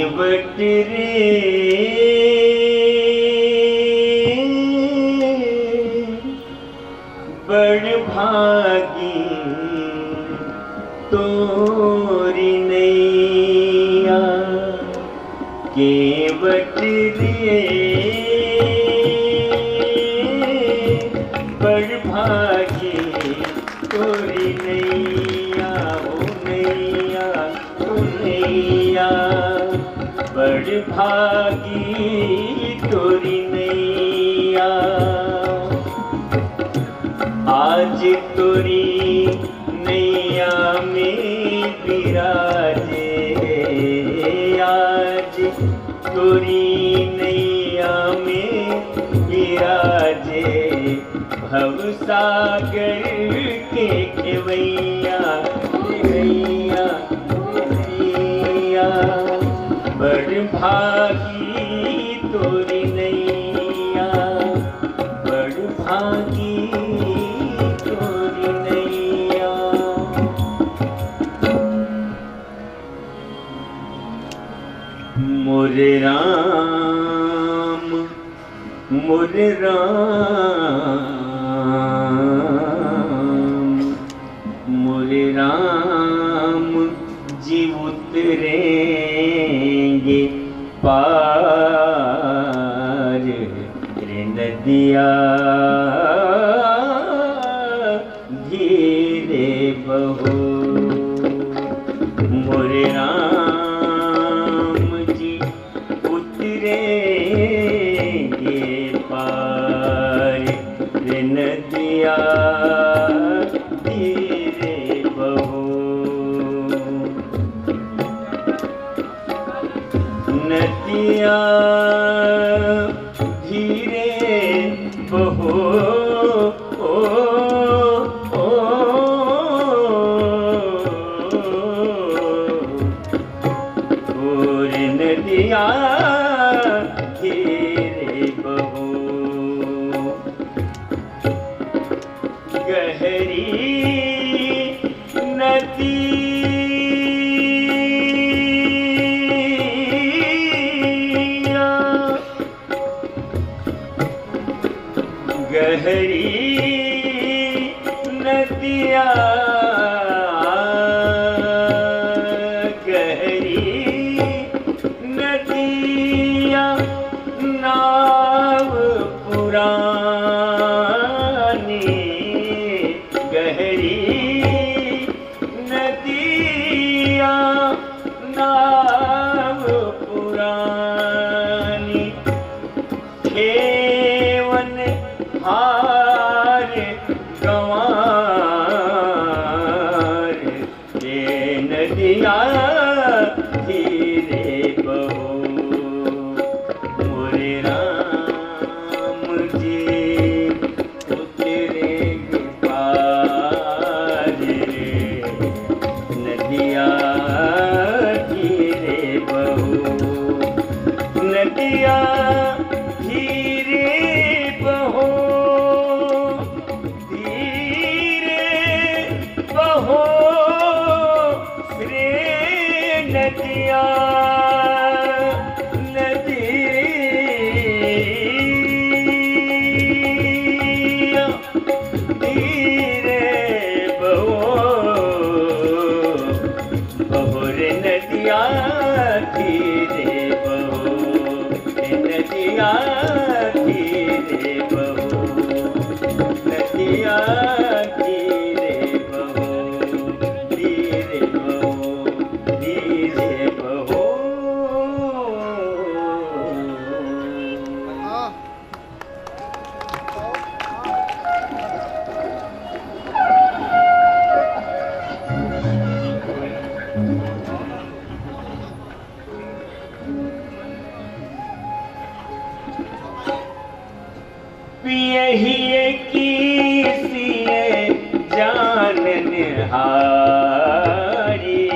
केवट रे बड़ भागी तोरी नैया केवट रे बड़ भागी तोरी नैया ओ नैया ओ नैया बड़ भागी तोरी नैया आज तोरी नैया में विराजे आज तोरी नैया में विराजे भवसागर के खेवैया खेवैया खेवैया बड़ भागी तोरी नैया बड़ भागी तोरी नैया। मोरे राम मोरे राम जी उतरेंगे पार रे नदिया धीरे बहो मोरे राम जी उतरेंगे पार रे नदिया धीरे बहो नदिया धीरे बहो नदिया धीरे बहो गहरी नदिया गहरी नदिया नाव पुरानी गहरी नदिया नाव पुरानी खेवन हार गंवार ये नदिया धीरे बहो मोरे राम जी उतरेंगे पार रे नदिया धीरे बहो नदिया धीरे बहो धीरे बहो रे नदिया धीरे बहो बहो रे नदिया धीरे बहो नदिया धीरे बहो नदिया धीरे बहो धीरे बहो धीरे बहो। पियहिए कीसिए जानन हारी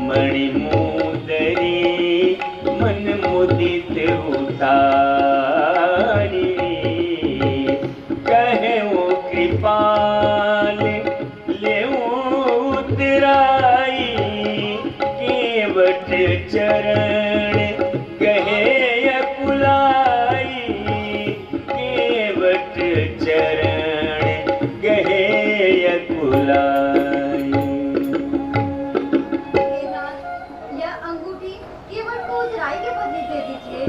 मणिमुदरी मन मुदित उतारी कहे वो कृपाल ले उतराई केवट चरण गहे अकुलाई, केवट चरण गहे अकुलाई। यह अंगूठी केवट को उतराई के बदले दे दीजिए।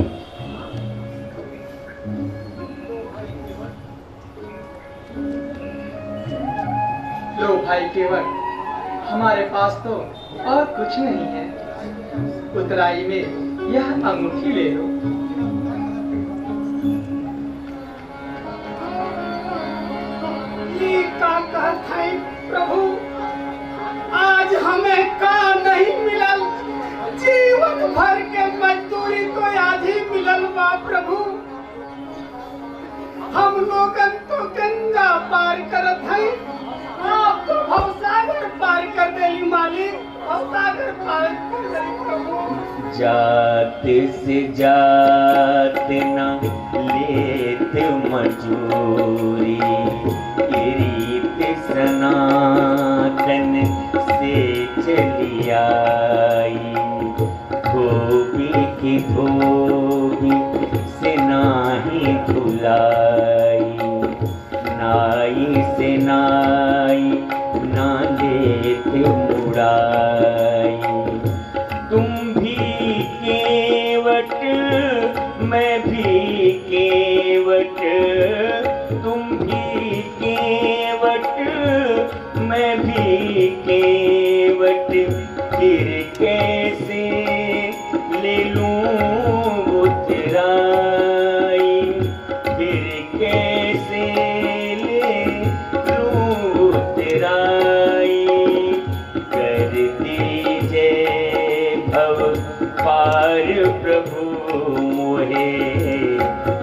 लो भाई केवट, हमारे पास तो और कुछ नहीं है, उतराई में यह अंगूठी ले लो। ये का कहत है प्रभु, आज हमें का नहीं मिलल, जीवन भर के मजदूरी तो आधी मिलल बा प्रभु। हम लोगन तो गंगा पार करत है, आप तो भवसागर पार कर देली मालिक, भवसागर पार कर देली प्रभु। जात से जात न लेत मजूरी, रीत सनातन से चली आई। धोबी की धोबी से नाही धुलाई, नाई से नाई ना लेत मुड़ाई। तुम भी केवट मैं भी केवट, तुम भी केवट मैं भी केवट, फिर कैसे ले लूं उतराई, फिर कैसे ले लूं उतराई। कर दीजिए भव पार प्रभु मोहे,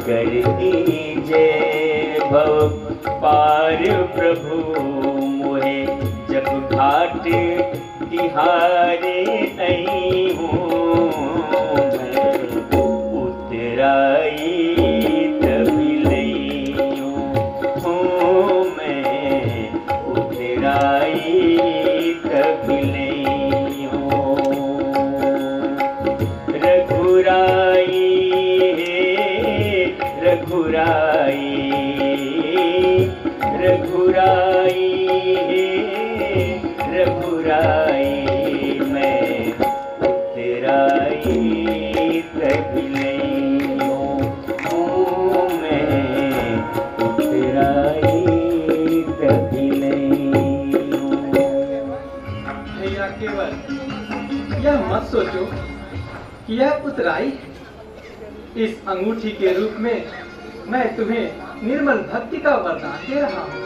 कर दीजिए भव पार प्रभु मोहे। जब घाट तिहारे आई हूँ मैं, उतराई तभी लइयो हूँ मैं, उतराई तभी लइयो। रघुराई रघुराई, रघुराई रघुराई, मैं उतराई तभी लइयो हूँ मैं, उतराई तभी लइयो। भैया केवल, यह मत सोचो कि यह उतराई है। इस अंगूठी के रूप में मैं तुम्हें निर्मल भक्ति का वरदान दे रहा हूँ।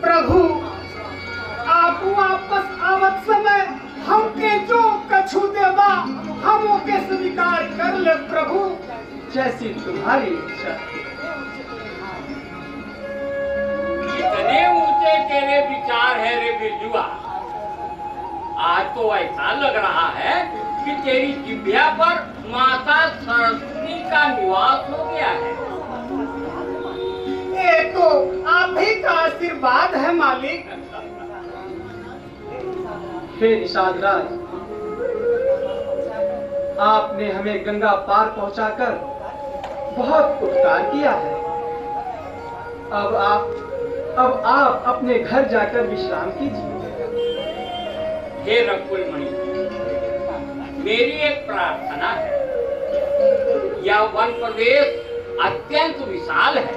प्रभु आप वापस आवत समय हमके जो कछु देवा हम के स्वीकार कर ले प्रभु। जैसी तुम्हारी इच्छा। इतने ऊंचे तेरे विचार है रे बिरजुआ, आज तो ऐसा लग रहा है कि तेरी जिह्वा पर माता सरस्वती का निवास हो गया है। ये तो आप ही का आशीर्वाद है मालिक। हे निषाद राज, आपने हमें गंगा पार पहुंचाकर बहुत उपकार किया है। अब आप अपने घर जाकर विश्राम कीजिए। हे रकुलमणि, मेरी एक प्रार्थना है। यह वन प्रदेश अत्यंत विशाल है,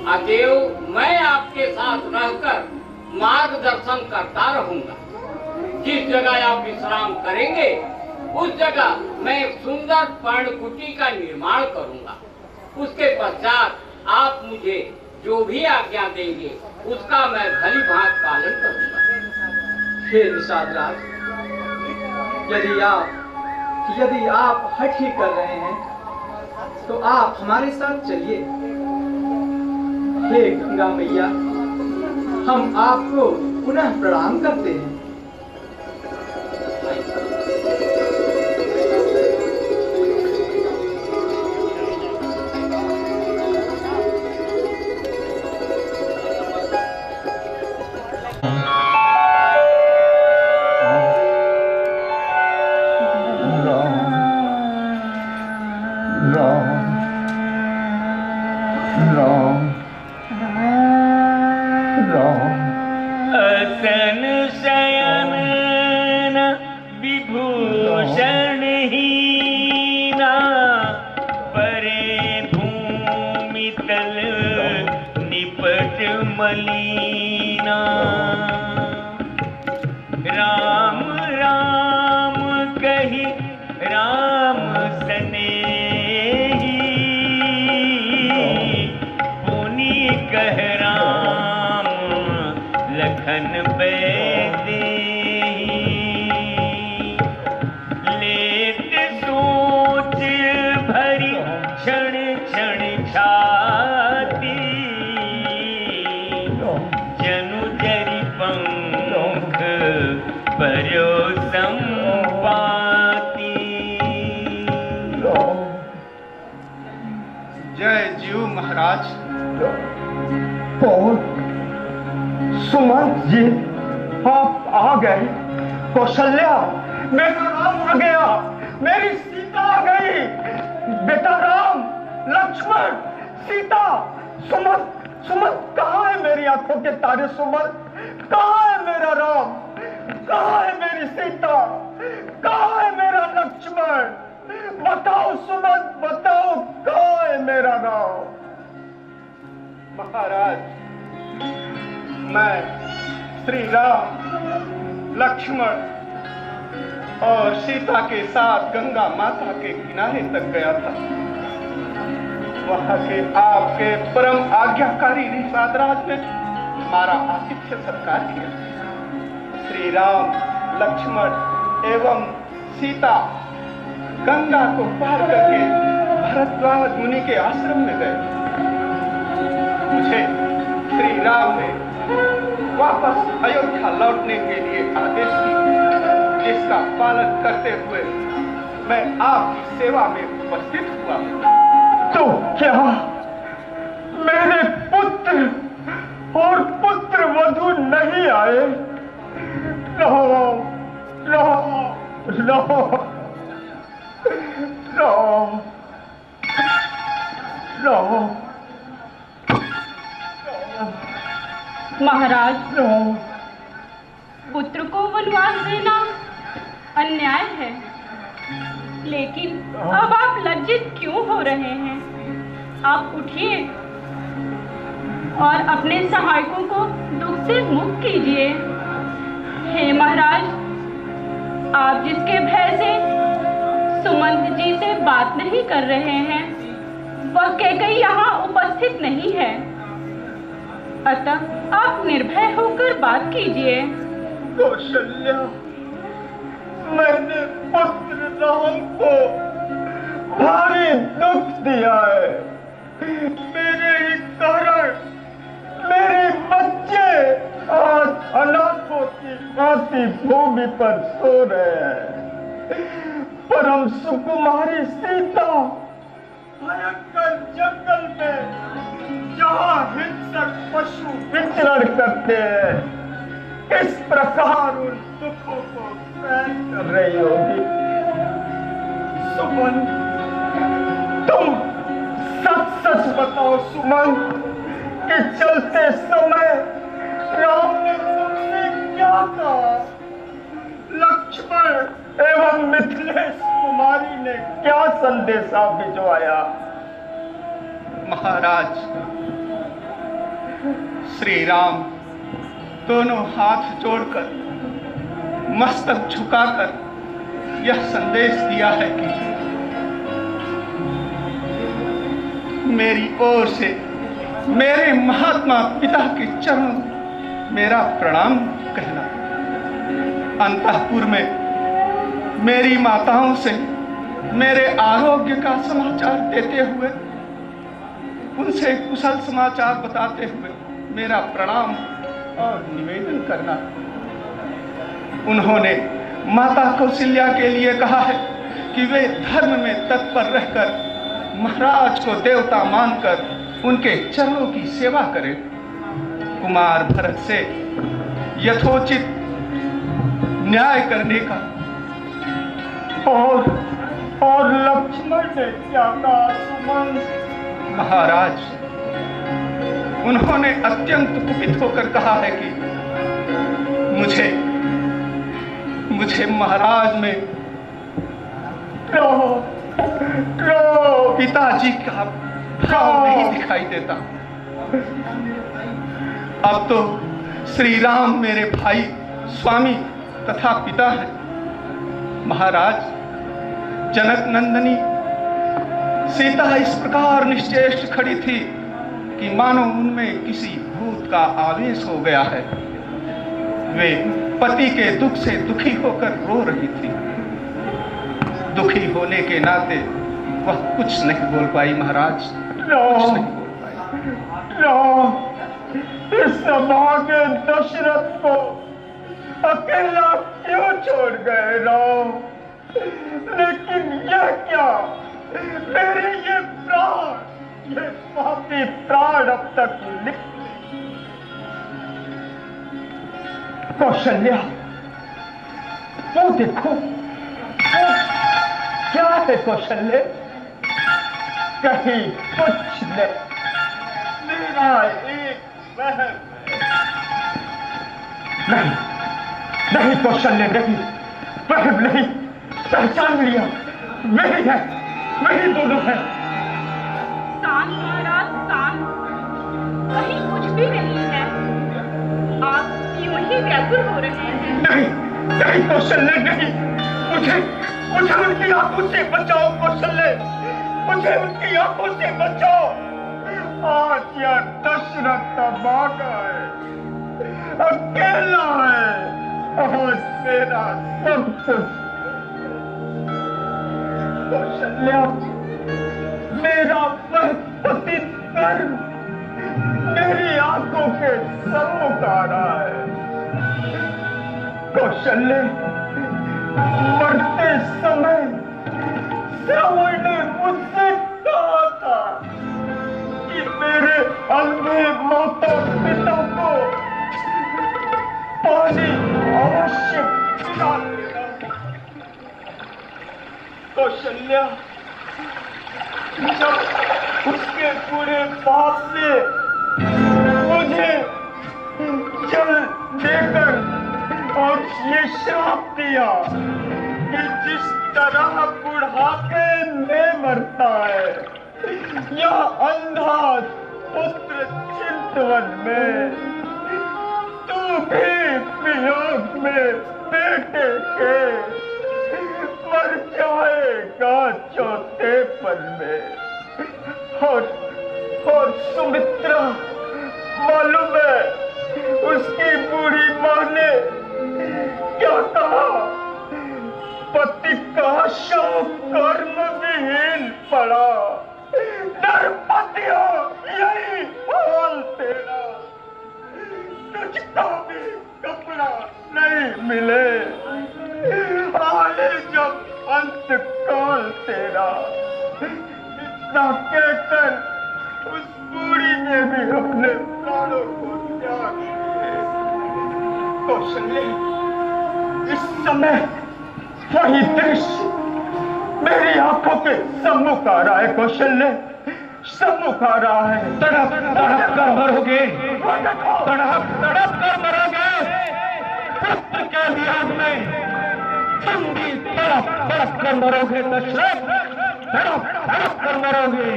अतएव मैं आपके साथ रहकर मार्गदर्शन करता रहूंगा। जिस जगह आप विश्राम करेंगे उस जगह मैं एक सुंदर पर्णकुटी का निर्माण करूंगा। उसके पश्चात आप मुझे जो भी आज्ञा देंगे उसका मैं भली भांति पालन करूंगा। हे निषाद राज, यदि आप हठ ही कर रहे हैं तो आप हमारे साथ चलिए। हे गंगा मैया, हम आपको पुनः प्रणाम करते हैं। भूषण हीना परे भूमि तल निपट मलीना। राम राम कही राम सनेही, पुनि कह राम लखन बैदेही। लेत सोच भरी क्षण क्षण छाती, जनु जरि पंख पर्यो संपाती। जय जीव महाराज। कौन? सुमंत जी, आप आ गए। कौशल्या, मेरा राम आ गया, मेरी सीता आ गई। बेटा राम, लक्ष्मण, सीता, सुमंत, सुमंत कहाँ है मेरी आंखों के तारे? सुमंत कहाँ है मेरा राम? कहाँ है मेरी सीता? कहाँ है मेरा लक्ष्मण? बताओ सुमंत, बताओ कहाँ है मेरा राम? महाराज, मैं श्री राम, लक्ष्मण और सीता के साथ गंगा माता के किनारे तक गया था। वहां के आपके परम आज्ञाकारी निषादराज ने हमारा आतिथ्य सत्कार किया। श्री राम, लक्ष्मण एवं सीता गंगा को पार करके भरद्वाज मुनि के आश्रम में गए। मुझे श्री राम ने वापस अयोध्या लौटने के लिए आदेश दिया, जिसका पालन करते हुए मैं आपकी सेवा में उपस्थित हुआ। तो क्या मेरे पुत्र और पुत्र वधू नहीं आए? रहो रहो रहो रहो रहो। महाराज, पुत्र को वनवास देना अन्याय है, लेकिन अब आप लज्जित क्यों हो रहे हैं? आप उठिए और अपने सहायकों को दुख से मुक्त कीजिए। हे महाराज, आप जिसके भय से सुमंत जी से बात नहीं कर रहे हैं, वह कैकेयी यहाँ उपस्थित नहीं है, अतः आप निर्भय होकर बात कीजिए। कौशल्या, मैंने पुत्र राम को भारी दुख दिया है। मेरे ही कारण मेरे बच्चे आज अनाथों की भांति भूमि पर सो रहे हैं। परम सुकुमारी सीता भयंकर जंगल में जहाँ हिंसक पशु विचरण करते हैं, इस प्रकार उन दुखों को सहन कर रही होगी। सुमन, तुम सच सच बताओ सुमन, कि चलते समय राम ने तुमसे क्या कहा? लक्ष्मण एवं मिथिलेश कुमारी ने क्या संदेशा भिजवाया? महाराज, श्री राम दोनों हाथ जोड़कर मस्तक झुकाकर यह संदेश दिया है कि मेरी ओर से मेरे महात्मा पिता के चरणों मेरा प्रणाम कहना। अंतःपुर में मेरी माताओं से मेरे आरोग्य का समाचार देते हुए, उनसे कुशल समाचार बताते हुए मेरा प्रणाम और निवेदन करना। उन्होंने माता कौशल्या के लिए कहा है कि वे धर्म में तत्पर रहकर महाराज को देवता मानकर उनके चरणों की सेवा करें। कुमार भरत से यथोचित न्याय करने का। और लक्ष्मण ने क्या कहा सुमन? महाराज, उन्होंने अत्यंत कुपित होकर कहा है कि मुझे महाराज में पिताजी का भाव नहीं दिखाई देता। अब तो श्री राम मेरे भाई, स्वामी तथा पिता है। महाराज, जनक नंदनी सीता इस प्रकार निश्चेष्ट खड़ी थी कि मानो उनमें किसी भूत का आवेश हो गया है। वे पति के दुख से दुखी होकर रो रही थी। दुखी होने के नाते वह कुछ नहीं बोल पाई। महाराज, कुछ नहीं बोल पाई। इस भाग्य दशरथ को अकेला क्यों छोड़ गए राम? लेकिन यह क्या, मेरे ये प्राण, ये पापी प्राण अब तक कौशल्या, वो देखो, वो क्या है कौशल्य? कहीं कुछ नहीं, मेरा एक वहम नहीं, नहीं कौशल्य, नहीं, वहम नहीं, पहचान लिया, वही है, वही दोनों है। शांत महाराज, शांत, कहीं कुछ भी नहीं है। आप यूं ही व्याकुल हो रहे हैं। नहीं, नहीं कौशल्य, नहीं, मुझे उनकी आंखों से बचाओ कौशल्य, मुझे उनकी आंखों से बचाओ। आज यह दशरथ भागा है, अकेला है, आज मेरा सब कुछ। कौशल्या, मेरा वह पति कर्म मेरी आंखों के सम्मुख आ रहा है। कौशल्य, मरते समय श्रवण ने मुझसे कहा था कि मेरे अंधे माता पिता को पानी अवश्य पिला देना। कौशल्या, जब उसके पूरे पाप ने मुझे जल देकर और ये श्राप दिया कि जिस तरह बुढ़ापे में मरता है, यह अंधा पुत्र चिंतवन में, तू भी वियोग में बेटे के मर जाएगा चौथे पल में। और सुमित्रा, मालूम है उसकी बूढ़ी माँ ने क्या कहा? पति का शव कर्म विहीन पड़ा। नरपतिया, यही हाल तेरा, तुझको भी कपड़ा नहीं मिले। आए जब अंत काल तेरा। इतना कहकर उस बूढ़ी ने भी अपने प्राणों को त्याग दिए। कौशल्य, इस समय वही दृश्य मेरी आंखों के सम्मुख आ रहा है। कौशल्य, सम्मुख आ रहा है। तड़प तड़प कर मरोगे, तड़प तड़प कर मरोगे। पुत्र के वियोग में तुम भी तड़प तड़प कर मरोगे दशरथ, तड़प तड़प कर मरोगे।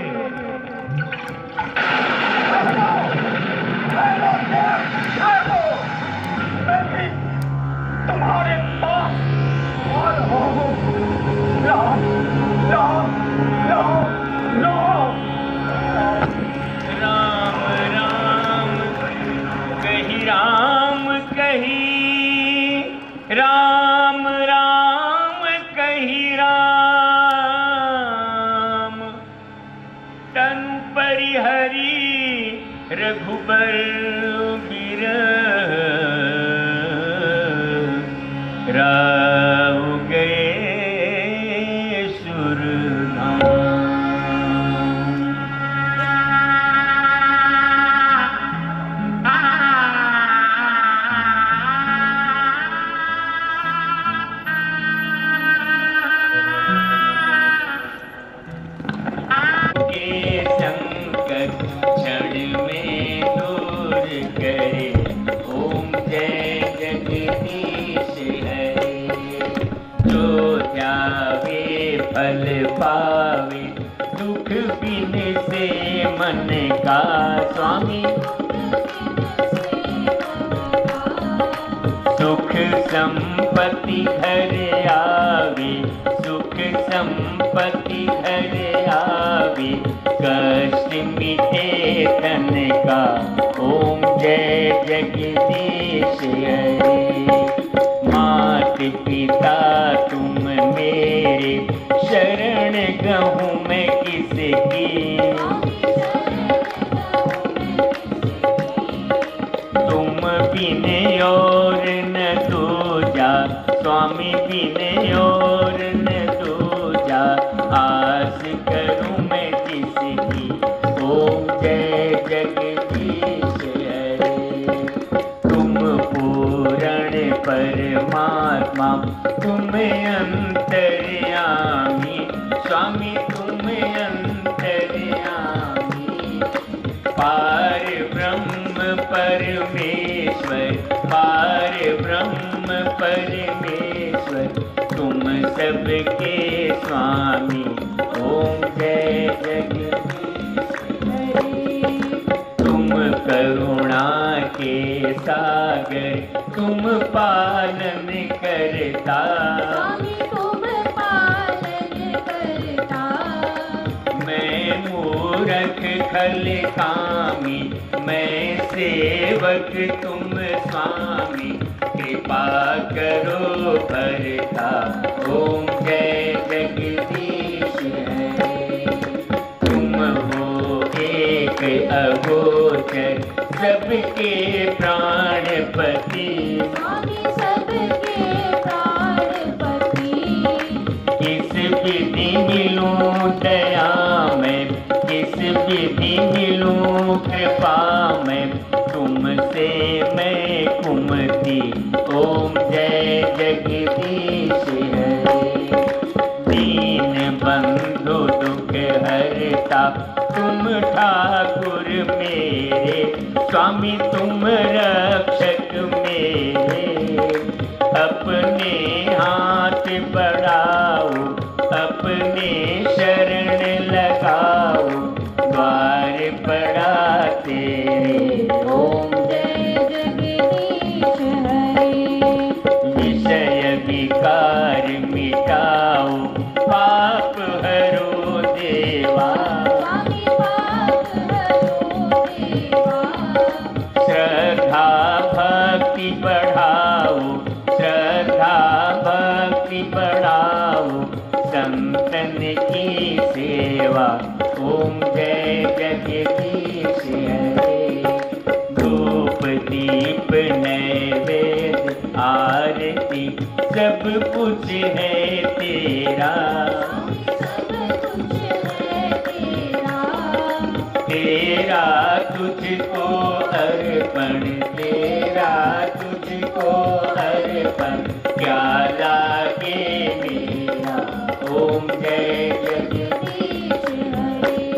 तुम्हारे पास और हो राम राम राम राम राम राम कही, राम कही, राम राम कही, राम तनु परिहरी रघुबर बिरह, राव गए सुरनाम। के संकट क्षण में दूर फल पावे, दुख बिन से मन का स्वामी, सुख संपत्ति घर आवे, सुख संपत्ति घर आवे, कष्ट मिटे तन का। ओम जय जगदीश हरे। मात पिता तुम मेरे, शरण गहूँ मैं किसकी, तुम बिन और न दूजा, स्वामी बिन और न दूजा, आस करूं मैं जिसकी। ओम जय जगदीश हरे। तुम पूर्ण परमात्मा, तुम अंतर्यामी, स्वामी तुम अंतर्यामी, पार ब्रह्म परमेश्वर, पार ब्रह्म परमेश्वर, तुम सबके स्वामी। ओम जय जगदीश हरे। तुम करुणा के सागर, तुम पालन करता, स्वामी तुम पालन करता, मैं मूरख खल कामी, मैं सेवक तुम स्वामी, कृपा करो भरता। ओम जय जगदीश हरे। तुम हो एक अगोचर, सबके प्राणपति, स्वामी सबके प्राणपति, किस विधि मिलूं दया में, किस विधि मिलूं कृपा में, तुमसे मैं कुमति। ओम जय जगदीश हरे। दीन बंधु दुख हरता, तुम ठाकुर मेरे, स्वामी तुम रक्षक मेरे, अपने हाथ बढ़ाओ, अपने शरण लगाओ, द्वार पड़ा तेरे। ओम जय जगदीश हरे। विषय विकार मिटाओ, पाप हरो देवा, स्वामी पाप हरो देवा, श्रद्धा भक्ति बढ़ाओ, श्रद्धा भक्ति बढ़ाओ, संतन की सेवा। ओम जय जगदीश हरे। धूप दीप नैवेद्य आरती, सब कुछ है तेरा, सब कुछ है तेरा, तेरा तुझको अर्पण, तेरा तुझको अर्पण, क्या लागे मेरा। ओम जय जगदीश हरे।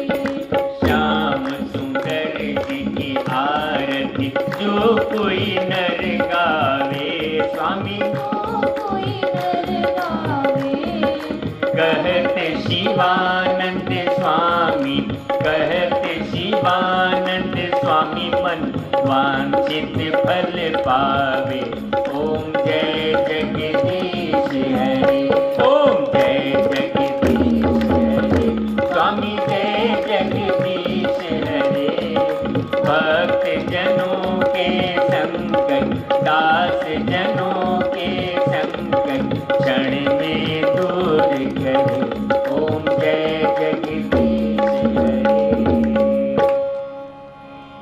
श्याम सुंदर जी की आरती, जो कोई नर गावे, स्वामी कोई नर गावे, कहते शिवानंद स्वामी, कहते शिवानंद स्वामी, मन वांछित फल पावे। ओम जय जगदीश हरे। ओम जय जगदीश हरे। स्वामी जय जगदीश हरे। भक्त जनों के संकट, दास जनों के संकट, क्षण में दूर करे। ओम जय जगदीश हरे।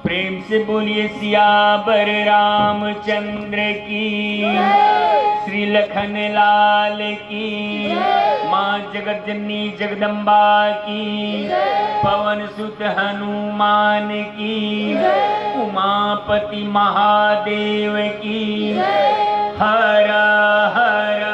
प्रेम से बोलिए सियावर रामचंद्र की, श्री लखन लाल की, माँ जगतजननी जगदम्बा की, पवन सुत हनुमान की, उमापति महादेव की। हर हर